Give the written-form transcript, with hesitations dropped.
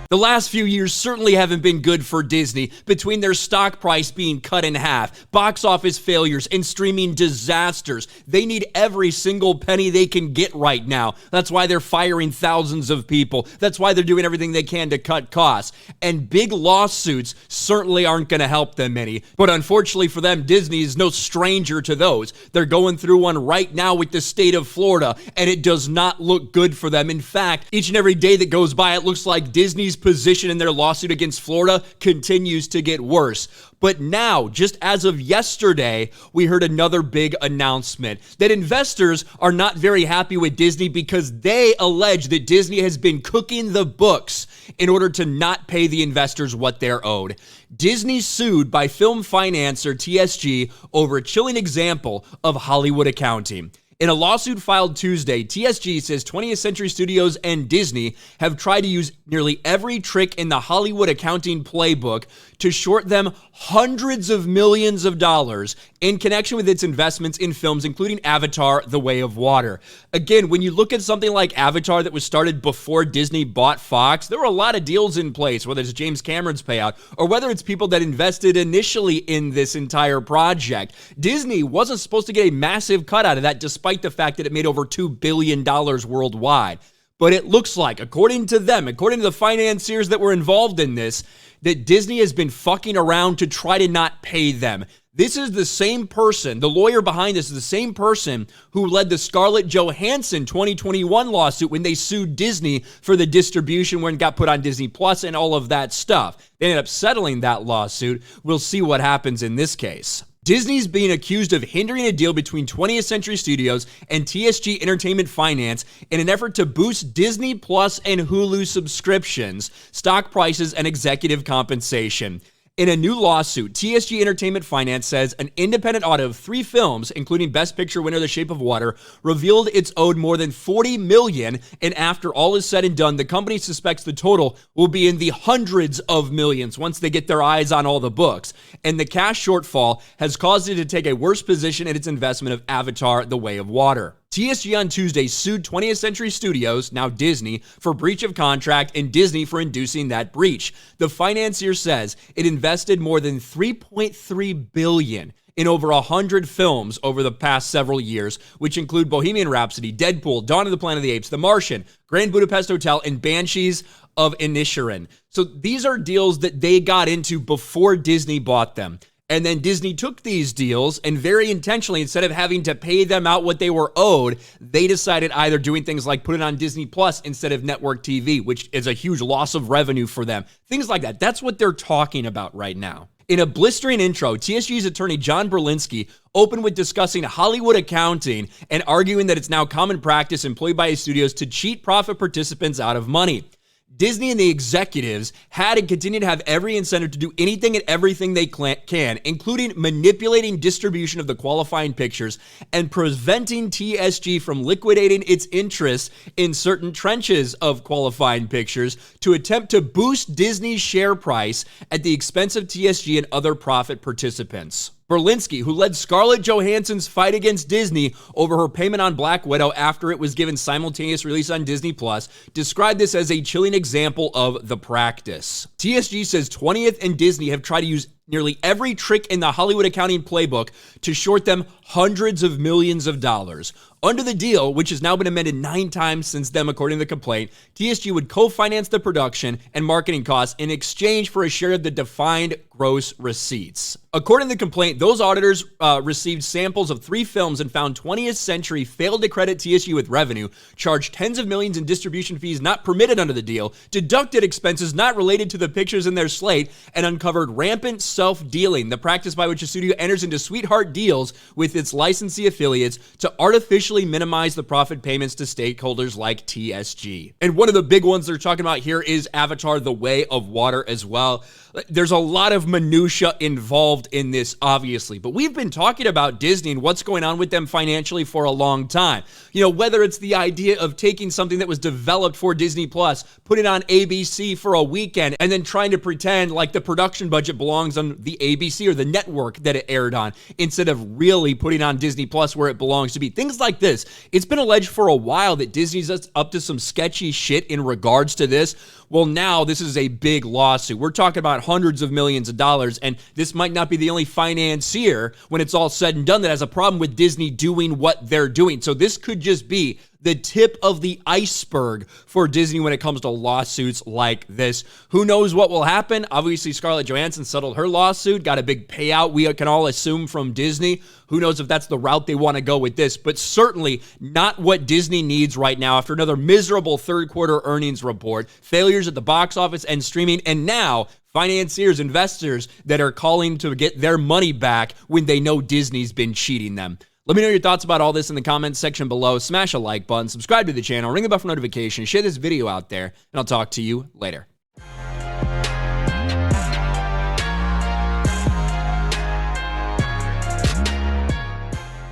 The last few years certainly haven't been good for Disney, between their stock price being cut in half, box office failures, and streaming disasters. They need every single penny they can get right now. That's why they're firing thousands of people. That's why they're doing everything they can to cut costs. And big lawsuits certainly aren't going to help them any. But unfortunately for them, Disney is no stranger to those. They're going through one right now with the state of Florida, and it does not look good for them. In fact, each and every day that goes by, it looks like Disney's position in their lawsuit against Florida continues to get worse. But now, just as of yesterday, we heard another big announcement that investors are not very happy with Disney because they allege that Disney has been cooking the books in order to not pay the investors what they're owed. Disney sued by film financer TSG over a chilling example of Hollywood accounting. In a lawsuit filed Tuesday, TSG says 20th Century Studios and Disney have tried to use nearly every trick in the Hollywood accounting playbook to short them hundreds of millions of dollars in connection with its investments in films, including Avatar: The Way of Water. Again, when you look at something like Avatar that was started before Disney bought Fox, there were a lot of deals in place, whether it's James Cameron's payout or whether it's people that invested initially in this entire project. Disney wasn't supposed to get a massive cut out of that, despite the fact that it made over $2 billion worldwide. But it looks like, according to them, according to the financiers that were involved in this, that Disney has been fucking around to try to not pay them. This is the same person, the lawyer behind this is the same person who led the Scarlett Johansson 2021 lawsuit when they sued Disney for the distribution when it got put on Disney Plus and all of that stuff. They ended up settling that lawsuit. We'll see what happens in this case. Disney's being accused of hindering a deal between 20th Century Studios and TSG Entertainment Finance in an effort to boost Disney Plus and Hulu subscriptions, stock prices, and executive compensation. In a new lawsuit, TSG Entertainment Finance says an independent audit of 3 films, including Best Picture winner The Shape of Water, revealed it's owed more than $40 million, and after all is said and done, the company suspects the total will be in the hundreds of millions once they get their eyes on all the books. And the cash shortfall has caused it to take a worse position in its investment of Avatar: The Way of Water. TSG on Tuesday sued 20th Century Studios, now Disney, for breach of contract and Disney for inducing that breach. The financier says it invested more than $3.3 billion in over 100 films over the past several years, which include Bohemian Rhapsody, Deadpool, Dawn of the Planet of the Apes, The Martian, Grand Budapest Hotel, and Banshees of Inisherin. So these are deals that they got into before Disney bought them. And then Disney took these deals and very intentionally, instead of having to pay them out what they were owed, they decided either doing things like put it on Disney Plus instead of network TV, which is a huge loss of revenue for them. Things like that. That's what they're talking about right now. In a blistering intro, TSG's attorney John Berlinski opened with discussing Hollywood accounting and arguing that it's now common practice employed by studios to cheat profit participants out of money. Disney and the executives had and continue to have every incentive to do anything and everything they can, including manipulating distribution of the qualifying pictures and preventing TSG from liquidating its interests in certain tranches of qualifying pictures to attempt to boost Disney's share price at the expense of TSG and other profit participants. Berlinski, who led Scarlett Johansson's fight against Disney over her payment on Black Widow after it was given simultaneous release on Disney Plus, described this as a chilling example of the practice. TSG says 20th and Disney have tried to use nearly every trick in the Hollywood accounting playbook to short them hundreds of millions of dollars. Under the deal, which has now been amended 9 times since then, according to the complaint, TSG would co-finance the production and marketing costs in exchange for a share of the defined gross receipts. According to the complaint, those auditors received samples of 3 films and found 20th Century failed to credit TSG with revenue, charged tens of millions in distribution fees not permitted under the deal, deducted expenses not related to the pictures in their slate, and uncovered rampant self-dealing, the practice by which a studio enters into sweetheart deals with its licensee affiliates to artificially minimize the profit payments to stakeholders like TSG. And one of the big ones they're talking about here is Avatar: The Way of Water as well. There's a lot of minutia involved in this, obviously, but we've been talking about Disney and what's going on with them financially for a long time. You know, whether it's the idea of taking something that was developed for Disney Plus, put it on ABC for a weekend, and then trying to pretend like the production budget belongs on the ABC or the network that it aired on, instead of really putting on Disney Plus where it belongs to be. Things like this. It's been alleged for a while that Disney's up to some sketchy shit in regards to this. Well, now this is a big lawsuit. We're talking about hundreds of millions of dollars, and this might not be the only financier when it's all said and done that has a problem with Disney doing what they're doing. So this could just be the tip of the iceberg for Disney when it comes to lawsuits like this. Who knows what will happen? Obviously, Scarlett Johansson settled her lawsuit, got a big payout, we can all assume, from Disney. Who knows if that's the route they want to go with this, but certainly not what Disney needs right now after another miserable third quarter earnings report, failures at the box office and streaming, and now financiers, investors that are calling to get their money back when they know Disney's been cheating them. Let me know your thoughts about all this in the comments section below. Smash a like button, subscribe to the channel, ring the bell for notifications, share this video out there, and I'll talk to you later.